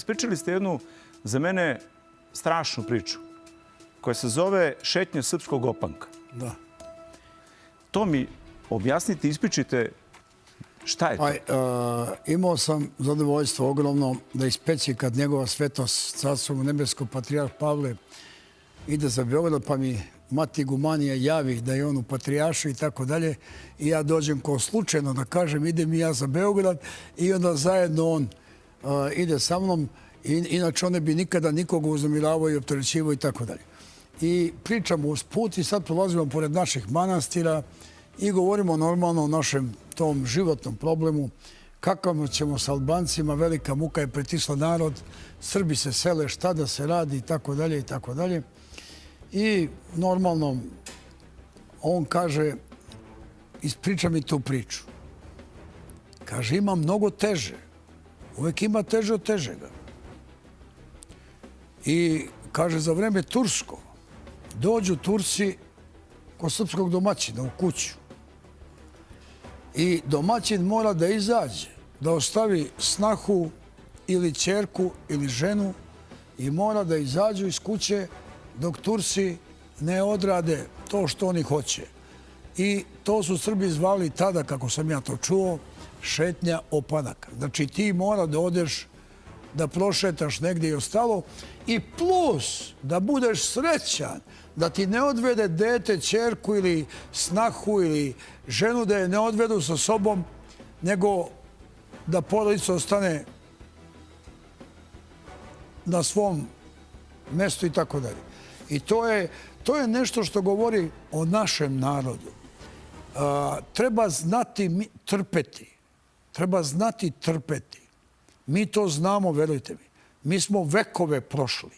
ispričali ste jednu, za mene, strašnu priču koja se zove Šetnja srpskog opanka. Da. To mi objasnite, ispričajte šta je to? Imao sam zadovoljstvo ogromno da ispeci kad njegova svetost, carstvo mu nebesko, patrijarh Pavle, ide za Beograd, pa mi mati Gumanija javi da je on u patrijaršu i tako dalje. I ja dođem kao slučajno da kažem idem i ja za Beograd i onda zajedno on ide sa mnom. Inače, on ne bi nikada nikoga uznemiravao i opterećivao i tako dalje. I pričamo uz put i sad prolazimo pored naših manastira i govorimo normalno o našem tom životnom problemu. Kako ćemo s Albancima, velika muka je pritisla narod, Srbi se sele, šta da se radi i tako dalje i tako dalje. I normalno on kaže, ispriča mi tu priču. Kaže, ima mnogo teže. Uvijek ima teže od težega. I kaže, za vreme tursko dođu Turci kod srpskog domaćina u kuću. I domaćin mora da izađe, da ostavi snahu ili ćerku ili ženu i mora da izađu iz kuće dok Turci ne odrade to što oni hoće. I to su Srbi zvali tada, kako sam ja to čuo, šetnja opanaka. Znači ti mora da odeš, da prošetaš negdje i ostalo i plus da budeš srećan da ti ne odvede dete, ćerku ili snahu ili ženu da je ne odvedu sa sobom, nego da porodica ostane na svom mjestu i tako dalje. I to je nešto što govori o našem narodu. Treba znati trpeti. Treba znati trpeti. Mi to znamo, verujte mi. Mi smo vekove prošli.